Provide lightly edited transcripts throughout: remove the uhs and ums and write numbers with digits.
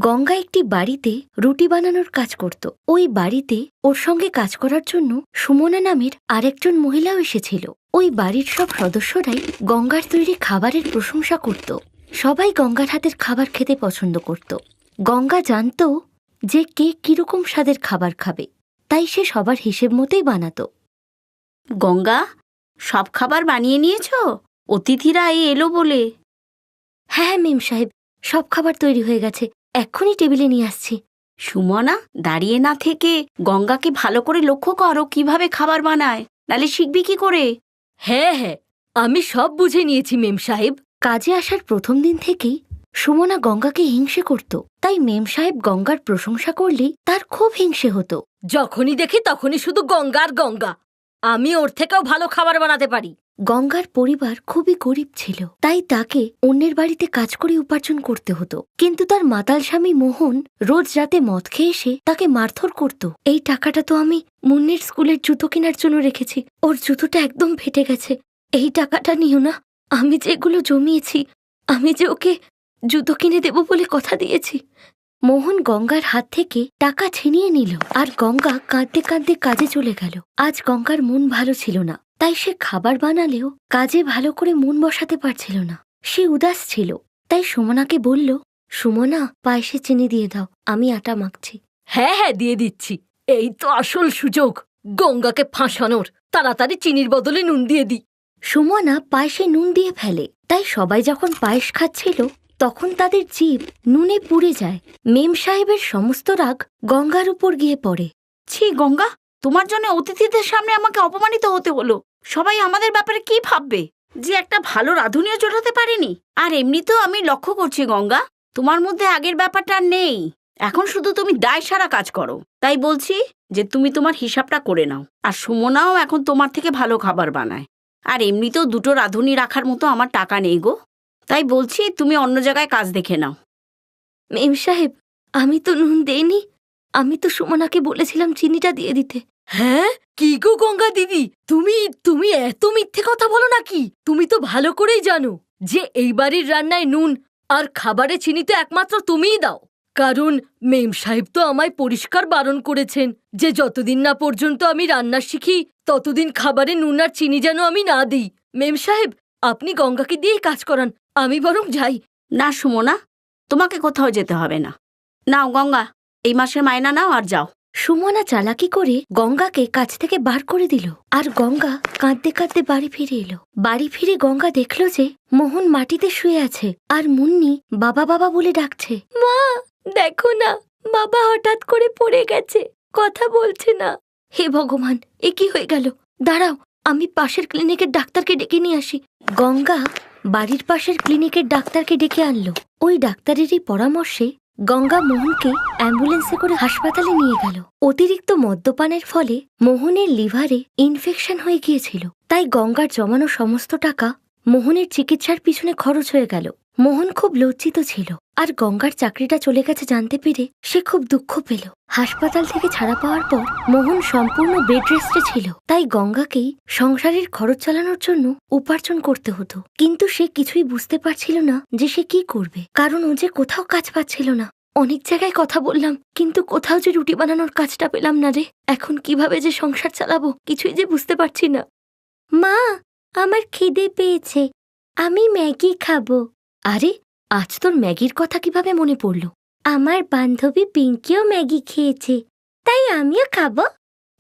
গঙ্গা একটি বাড়িতে রুটি বানানোর কাজ করত। ওই বাড়িতে ওর সঙ্গে কাজ করার জন্য সুমনা নামের আরেকজন মহিলাও এসেছিল। ওই বাড়ির সব সদস্যরাই গঙ্গার তৈরি খাবারের প্রশংসা করত। সবাই গঙ্গার হাতের খাবার খেতে পছন্দ করত। গঙ্গা জানত যে কে কিরকম স্বাদের খাবার খাবে, তাই সে সবার হিসেব মতোই বানাত। গঙ্গা, সব খাবার বানিয়ে নিয়েছ? অতিথিরা এলো বলে। হ্যাঁ মেম সাহেব, সব খাবার তৈরি হয়ে গেছে, এক্ষুনি টেবিলে নিয়ে আসছি। সুমনা, দাঁড়িয়ে না থেকে গঙ্গাকে ভালো করে লক্ষ্য করো কিভাবে খাবার বানায়, নালে শিখবি কি করে? হ্যাঁ হ্যাঁ, আমি সব বুঝে নিয়েছি মেম সাহেব। কাজে আসার প্রথম দিন থেকেই সুমনা গঙ্গাকে হিংসে করত, তাই মেম সাহেব গঙ্গার প্রশংসা করলেই তার খুব হিংসে হতো। যখনই দেখি তখনই শুধু গঙ্গা আর গঙ্গা, আমি ওর থেকেও ভালো খাবার বানাতে পারি। গঙ্গার পরিবার খুবই গরিব ছিল, তাই তাকে অন্যের বাড়িতে কাজ করে উপার্জন করতে হতো। কিন্তু তার মাতাল স্বামী মোহন রোজ রাতে মদ খেয়ে এসে তাকে মারধর করত। এই টাকাটা তো আমি মুন্নির স্কুলের জুতো কেনার জন্য রেখেছি, ওর জুতোটা একদম ফেটে গেছে, এই টাকাটা নিও না। আমি যেগুলো জমিয়েছি, আমি যে ওকে জুতো কিনে দেব বলে কথা দিয়েছি। মোহন গঙ্গার হাত থেকে টাকা ছিনিয়ে নিল আর গঙ্গা কাঁদতে কাঁদতে কাজে চলে গেল। আজ গঙ্গার মন ভালো ছিল না, তাই সে খাবার বানালেও কাজে ভালো করে মন বসাতে পারছিল না। সে উদাস ছিল, তাই সুমনাকে বলল, সুমনা, পায়েসে চিনি দিয়ে দাও, আমি আটা মাখছি। হ্যাঁ হ্যাঁ, দিয়ে দিচ্ছি, এই তো আসল সুযোগ গঙ্গাকে ফাঁসানোর। তাড়াতাড়ি চিনির বদলে নুন দিয়ে দি। সুমনা পায়েসে নুন দিয়ে ফেলে, তাই সবাই যখন পায়েস খাচ্ছিল তখন তাদের জিভ নুনে পুড়ে যায়। মেম সাহেবের সমস্ত রাগ গঙ্গার উপর গিয়ে পড়ে। ছি গঙ্গা, তোমার জন্য অতিথিদের সামনে আমাকে অপমানিত হতে হলো। সবাই আমাদের ব্যাপারে কি ভাববে, যে একটা ভালো রাঁধুনিও জোটাতে পারেনি। আর এমনিতেও আমি লক্ষ্য করছি গঙ্গা, তোমার মধ্যে আগের ব্যাপারটা আর নেই। এখন শুধু তুমি দায় সারা কাজ করো। তাই বলছি যে তুমি তোমার হিসাবটা করে নাও। আর সুমনাও এখন তোমার থেকে ভালো খাবার বানায়। আর এমনিতেও দুটো রাঁধুনি রাখার মতো আমার টাকা নেই গো। তাই বলছি তুমি অন্য জায়গায় কাজ দেখে নাও। মেম সাহেব, আমি তো নুন দেইনি, আমি তো সুমনাকে বলেছিলাম চিনিটা দিয়ে দিতে। হ্যাঁ, কি গো গঙ্গা দিদি, তুমি এত মিথ্যে কথা বলো নাকি? তুমি তো ভালো করেই জানো যে এই বাড়ির রান্নায় নুন আর খাবারে চিনি তো একমাত্র তুমিই দাও। কারণ মেম সাহেব তো আমায় পরিষ্কার বারণ করেছেন যে যতদিন না পর্যন্ত আমি রান্না শিখি ততদিন খাবারে নুন আর চিনি যেন আমি না দিই। মেম সাহেব, আপনি গঙ্গাকে দিয়েই কাজ করান, আমি বরং যাই। না সুমনা, তোমাকে কোথাও যেতে হবে না। নাও গঙ্গা, এই মাসের মায়না নাও আর যাও। সুমনা চালাকি করে গঙ্গাকে কাছ থেকে বার করে দিল আর গঙ্গা কাঁদতে কাঁদতে বাড়ি ফিরে এলো। বাড়ি ফিরে গঙ্গা দেখল যে মোহন মাটিতে শুয়ে আছে আর মুন্নি বাবা বাবা বলে ডাকছে। মা, দেখো না, বাবা হঠাৎ করে পড়ে গেছে, কথা বলছে না। হে ভগবান, এ কি হয়ে গেল? দাঁড়াও, আমি পাশের ক্লিনিকের ডাক্তারকে ডেকে নিয়ে আসি। গঙ্গা বাড়ির পাশের ক্লিনিকের ডাক্তারকে ডেকে আনলো। ওই ডাক্তারেরই পরামর্শে গঙ্গা মোহনকে অ্যাম্বুলেন্সে করে হাসপাতালে নিয়ে গেল। অতিরিক্ত মদ্যপানের ফলে মোহনের লিভারে ইনফেকশন হয়ে গিয়েছিল, তাই গঙ্গার জমানো সমস্ত টাকা মোহনের চিকিৎসার পিছনে খরচ হয়ে গেল। মোহন খুব লজ্জিত ছিল, আর গঙ্গার চাকরিটা চলে গেছে জানতে পেরে সে খুব দুঃখ পেল। হাসপাতাল থেকে ছাড়া পাওয়ার পর মোহন সম্পূর্ণ বেড রেস্টে ছিল, তাই গঙ্গাকেই সংসারের খরচ চালানোর জন্য উপার্জন করতে হতো। কিন্তু সে কিছুই বুঝতে পারছিল না যে সে কি করবে, কারণ ও যে কোথাও কাজ পাচ্ছিল না। অনেক জায়গায় কথা বললাম, কিন্তু কোথাও যে রুটি বানানোর কাজটা পেলাম না রে। এখন কিভাবে যে সংসার চালাবো কিছুই যে বুঝতে পারছি না। মা, আমার খিদে পেয়েছে, আমি ম্যাগি খাবো। আরে, আজ তোর ম্যাগির কথা কিভাবে মনে পড়লো? আমার বান্ধবী পিঙ্কিও ম্যাগি খেয়েছে, তাই আমিও খাবো।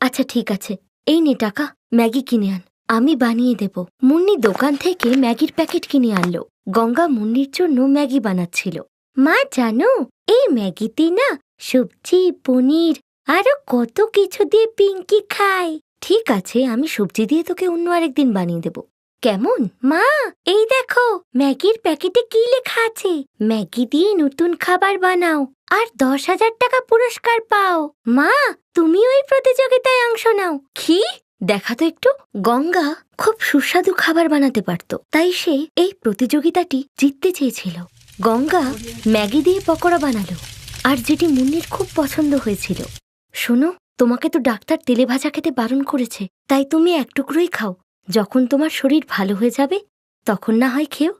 আচ্ছা ঠিক আছে, এই নে টাকা, ম্যাগি কিনে আন, আমি বানিয়ে দেব। মুন্নি দোকান থেকে ম্যাগির প্যাকেট কিনে আনলো। গঙ্গা মুন্নির জন্য ম্যাগি বানাচ্ছিল। মা জানো, এই ম্যাগিতে না সবজি, পনির আরো কত কিছু দিয়ে পিঙ্কি খায়। ঠিক আছে, আমি সবজি দিয়ে তোকে অন্য আরেকদিন বানিয়ে দেব, কেমন? মা, এই দেখো ম্যাগির প্যাকেটে কি লেখা আছে, ম্যাগি দিয়ে নতুন খাবার বানাও আর 10,000 টাকা পুরস্কার পাও। মা, তুমি ওই প্রতিযোগিতায় অংশ নাও। কি? দেখা তো একটু। গঙ্গা খুব সুস্বাদু খাবার বানাতে পারত, তাই সে এই প্রতিযোগিতাটি জিততে চেয়েছিল। গঙ্গা ম্যাগি দিয়ে পকোড়া বানালো, আর যেটি মুন্নির খুব পছন্দ হয়েছিল। শোনো, তোমাকে তো ডাক্তার তেলে ভাজা খেতে বারণ করেছে, তাই তুমি এক টুকরোই খাও। যখন তোমার শরীর ভালো হয়ে যাবে তখন না হয় খেও।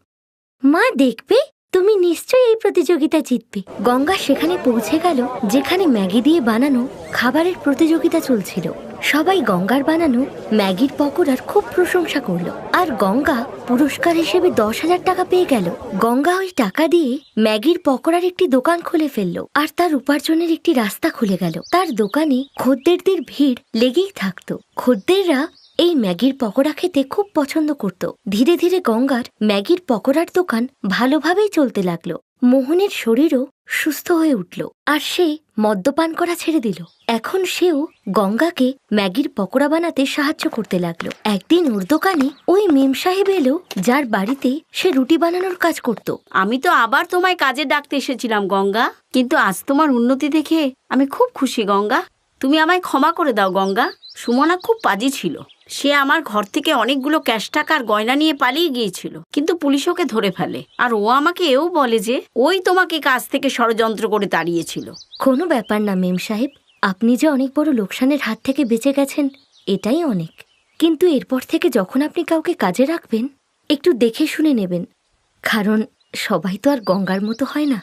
মা দেখবে, তুমি নিশ্চয়ই এই প্রতিযোগিতা জিতবে। গঙ্গা সেখানে পৌঁছে গেল যেখানে ম্যাগি দিয়ে বানানো খাবারের প্রতিযোগিতা চলছিল। সবাই গঙ্গার বানানো ম্যাগির পকোড়ার খুব প্রশংসা করলো, আর গঙ্গা পুরস্কার হিসেবে 10,000 টাকা পেয়ে গেল। গঙ্গা ওই টাকা দিয়ে ম্যাগির পকোড়ার একটি দোকান খুলে ফেললো, আর তার উপার্জনের একটি রাস্তা খুলে গেল। তার দোকানে খদ্দেরদের ভিড় লেগেই থাকতো। খদ্দেররা এই ম্যাগির পকোড়া খেতে খুব পছন্দ করত। ধীরে ধীরে গঙ্গার ম্যাগির পকোড়ার দোকান ভালোভাবেই চলতে লাগলো। মোহনের শরীরও সুস্থ হয়ে উঠল, আর সে মদ্যপান করা ছেড়ে দিল। এখন সেও গঙ্গাকে ম্যাগির পকোড়া বানাতে সাহায্য করতে লাগলো। একদিন ওর দোকানে ওই মেম সাহেব এলো, যার বাড়িতে সে রুটি বানানোর কাজ করত। আমি তো আবার তোমায় কাজে ডাকতে এসেছিলাম গঙ্গা, কিন্তু আজ তোমার উন্নতি দেখে আমি খুব খুশি গঙ্গা। তুমি আমায় ক্ষমা করে দাও গঙ্গা। সুমনা খুব পাজি ছিল। সে আমার ঘর থেকে অনেকগুলো ক্যাশ টাকার গয়না নিয়ে পালিয়ে গিয়েছিল, কিন্তু পুলিশ ওকে ধরে ফেলে। আর ও আমাকে এও বলে যে ওই তোমাকে কাজ থেকে ষড়যন্ত্র করে তাড়িয়েছিল। কোনো ব্যাপার না মেম সাহেব, আপনি যে অনেক বড় লোকসানের হাত থেকে বেঁচে গেছেন এটাই অনেক। কিন্তু এরপর থেকে যখন আপনি কাউকে কাজে রাখবেন একটু দেখে শুনে নেবেন, কারণ সবাই তো আর গঙ্গার মতো হয় না।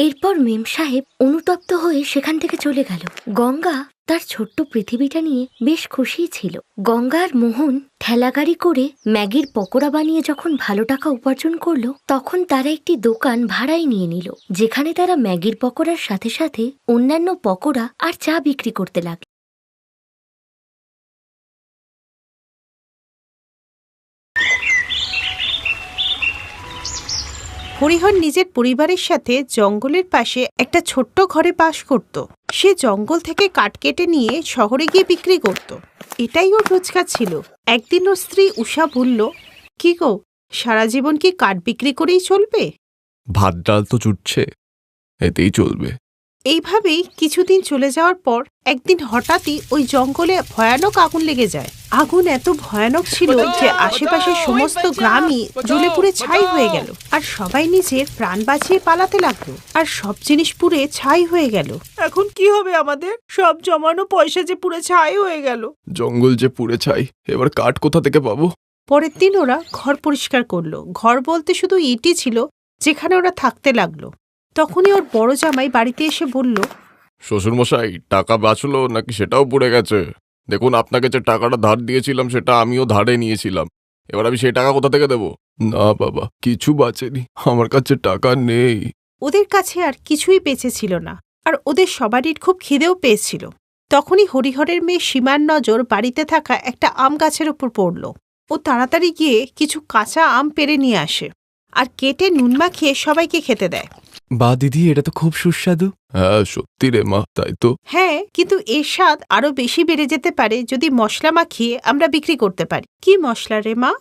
এরপর মেম সাহেব অনুতপ্ত হয়ে সেখান থেকে চলে গেল। গঙ্গা তার ছোট্ট পৃথিবীটা নিয়ে বেশ খুশিই ছিল। গঙ্গা আর মোহন ঠেলাগাড়ি করে ম্যাগির পকোড়া বানিয়ে যখন ভালো টাকা উপার্জন করলো, তখন তারা একটি দোকান ভাড়ায় নিয়ে নিল, যেখানে তারা ম্যাগির পকোড়ার সাথে সাথে অন্যান্য পকোড়া আর চা বিক্রি করতে লাগলো। হরিহর নিজের পরিবারের সাথে জঙ্গলের পাশে একটা ছোট্ট ঘরে বাস করত। সে জঙ্গল থেকে কাঠ কেটে নিয়ে শহরে গিয়ে বিক্রি করত। এটাই ওর রোজগার ছিল। একদিন ওর স্ত্রী উষা বলল, কি গো, সারা জীবন কি কাঠ বিক্রি করেই চলবে? ভাত ডাল তো জুটছে, এতেই চলবে। এইভাবেই কিছুদিন চলে যাওয়ার পর একদিন হঠাৎই ওই জঙ্গলে ভয়ানক আগুন লেগে যায়। আগুন এত ভয়ানক ছিল যে আশেপাশের সমস্ত গ্রামই জ্বলে পুড়ে ছাই হয়ে গেল, আর সবাই নিজের প্রাণ বাঁচিয়ে পালাতে লাগলো, আর সব জিনিস পুড়ে ছাই হয়ে গেল। এখন কি হবে আমাদের? সব জমানো পয়সা যে পুড়ে ছাই হয়ে গেল। জঙ্গল যে পুড়ে ছাই, এবার কাঠ কোথা থেকে পাবো? পরের দিন ওরা ঘর পরিষ্কার করলো। ঘর বলতে শুধু ইটই ছিল যেখানে ওরা থাকতে লাগলো। তখনই ওর বড় জামাই বাড়িতে এসে বলল, শ্বশুরমশাই, টাকা বাঁচলো নাকি সেটাও পুড়ে গেছে? দেখুন, আপনাকে যে টাকাটা ধার দিয়েছিলাম সেটা আমিও ধারে নিয়েছিলাম। এবার আমি সেই টাকা কোথা থেকে দেবো? না বাবা, কিছু বাঁচেনি, আমার কাছে টাকা নেই। ওদের কাছে আর কিছুই বেঁচে ছিল না, আর ওদের সবারই খুব খিদেও পেয়েছিল। তখনই হরিহরের মেয়ে সীমার নজর বাড়িতে থাকা একটা আম গাছের উপর পড়ল। ও তাড়াতাড়ি গিয়ে কিছু কাঁচা আম পেড়ে নিয়ে আসে, আর কেটে নুন মাখিয়ে সবাইকে খেতে দেয়। বা দিদি, এটা তো খুব সুস্বাদু। হ্যাঁ সত্যি রে মা, তাই তো। হ্যাঁ, কিন্তু এর স্বাদ আরো বেশি বেড়ে যেতে পারে যদি মশলা মাখিয়ে আমরা বিক্রি করতে পারি। কি মশলা রে মা?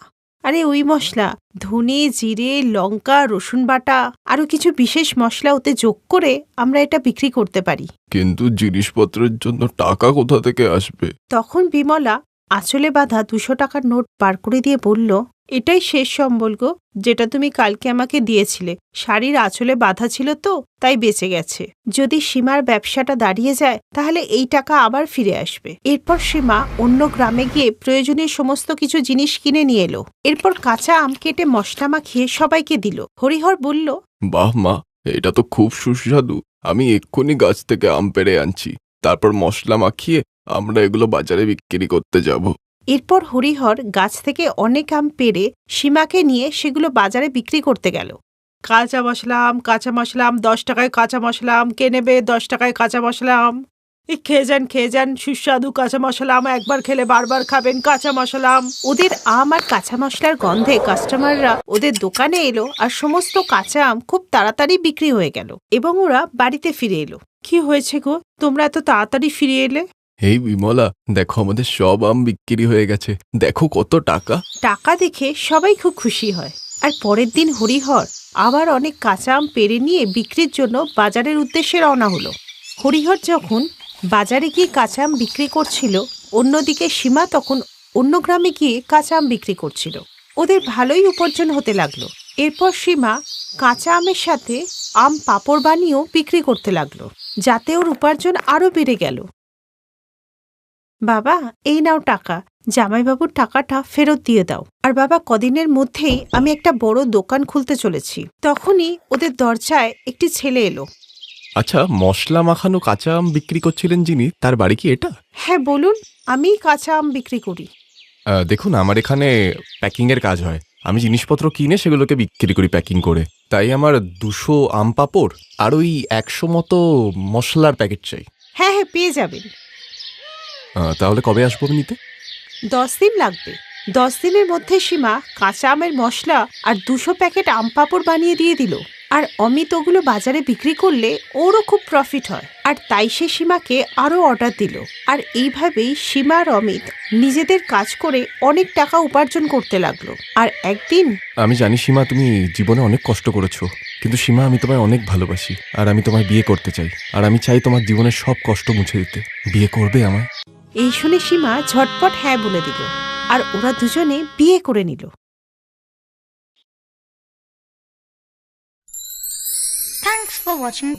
আরে ওই মশলা, ধনে, জিরে, লঙ্কা, রসুন বাটা, আরো কিছু বিশেষ মশলা ওতে যোগ করে আমরা এটা বিক্রি করতে পারি। কিন্তু জিনিসপত্রের জন্য টাকা কোথা থেকে আসবে? তখন বিমলা আঁচলে বাঁধা 200 টাকার নোট বার করে দিয়ে বলল, এটাই শেষ সম্বল গো, যেটা তুমি কালকে আমাকে দিয়েছিলে। শাড়ির আঁচলে বাঁধা ছিল তো, তাই বেঁচে গেছে। যদি সীমার ব্যবসাটা দাঁড়িয়ে যায় তাহলে এই টাকা আবার ফিরে আসবে। এরপর সীমা অন্য গ্রামে গিয়ে প্রয়োজনীয় সমস্ত কিছু জিনিস কিনে নিয়ে এলো। এরপর কাঁচা আম কেটে মশলা মাখিয়ে সবাইকে দিল। হরিহর বলল, বাহ মা, এটা তো খুব সুস্বাদু। আমি এক্ষুনি গাছ থেকে আম পেড়ে আনছি, তারপর মশলা মাখিয়ে আমরা এগুলো বাজারে বিক্রি করতে যাব। এরপর হরিহর গাছ থেকে অনেক আম পেড়ে সীমাকে নিয়ে সেগুলো বাজারে বিক্রি করতে গেল। কাঁচা মশলা আম, 10 টাকায় কাঁচা মশলা আম, কে নেবে? 10 টাকায় কাঁচা মশলা আম। খেয়ে যান, সুস্বাদু কাঁচা মশলা আম, একবার খেলে বারবার খাবেন কাঁচা মশলা আম। ওদের আম আর কাঁচা মশলার গন্ধে কাস্টমাররা ওদের দোকানে এলো, আর সমস্ত কাঁচা আম খুব তাড়াতাড়ি বিক্রি হয়ে গেল, এবং ওরা বাড়িতে ফিরে এলো। কি হয়েছে গো, তোমরা এত তাড়াতাড়ি ফিরে এলে? এই বিমলা, দেখো আমাদের সব আম বিক্রি হয়ে গেছে, দেখো কত টাকা। টাকা দেখে সবাই খুব খুশি হয়। আর পরের দিন হরিহর আবার অনেক কাঁচা আম পেড়ে নিয়ে বিক্রির জন্য বাজারের উদ্দেশ্যে রওনা হলো। হরিহর যখন বাজারে গিয়ে কাঁচা আম বিক্রি করছিল, অন্যদিকে সীমা তখন অন্য গ্রামে গিয়ে কাঁচা আম বিক্রি করছিল। ওদের ভালোই উপার্জন হতে লাগলো। এরপর সীমা কাঁচা আমের সাথে আম পাঁপড় বানিয়েও বিক্রি করতে লাগলো, যাতে ওর উপার্জন আরও বেড়ে গেল। বাবা এই নাও টাকা, জামাইবাবুর টাকাটা ফেরত দিয়ে দাও। আর বাবা কদিনের মধ্যেই আমি একটা বড় দোকান খুলতে চলেছি। তখনই ওদের দরজায় একটি ছেলে এলো। আচ্ছা, মশলা মাখানো কাঁচা আম বিক্রি করছিলেন যিনি, তার বাড়ি কি এটা? হ্যাঁ বলুন, আমিই কাঁচা আম বিক্রি করি। দেখুন, আমার এখানে প্যাকিংয়ের কাজ হয়। আমি জিনিসপত্র কিনে সেগুলোকে বিক্রি করি প্যাকিং করে। তাই আমার 200 আম পাঁপড় আর ওই 100 মতো মশলার প্যাকেট চাই। হ্যাঁ হ্যাঁ পেয়ে যাবেন। তাহলে কবে আসবো নিতে? 10 দিন লাগবে। 10 দিনের মধ্যে সীমা কাঁচা আমের মশলা আর 200 প্যাকেট আম পাঁপড় বানিয়ে দিয়ে দিল। আর অমিত ওগুলো বাজারে বিক্রি করলে ওরও খুব প্রফিট হয়। আর তাই সে সীমাকে আরও অর্ডার দিল। আর এইভাবেই সীমা আর অমিত নিজেদের কাজ করে অনেক টাকা উপার্জন করতে লাগলো। আর একদিন, আমি জানি সীমা, তুমি জীবনে অনেক কষ্ট করেছো, কিন্তু সীমা আমি তোমায় অনেক ভালোবাসি আর আমি তোমায় বিয়ে করতে চাই। আর আমি চাই তোমার জীবনের সব কষ্ট মুছে দিতে। বিয়ে করবে আমায়? এই শুনে সীমা ঝটপট হ্যাঁ বলে দিল। আর ওরা দুজনে বিয়ে করে নিল। Thanks for watching.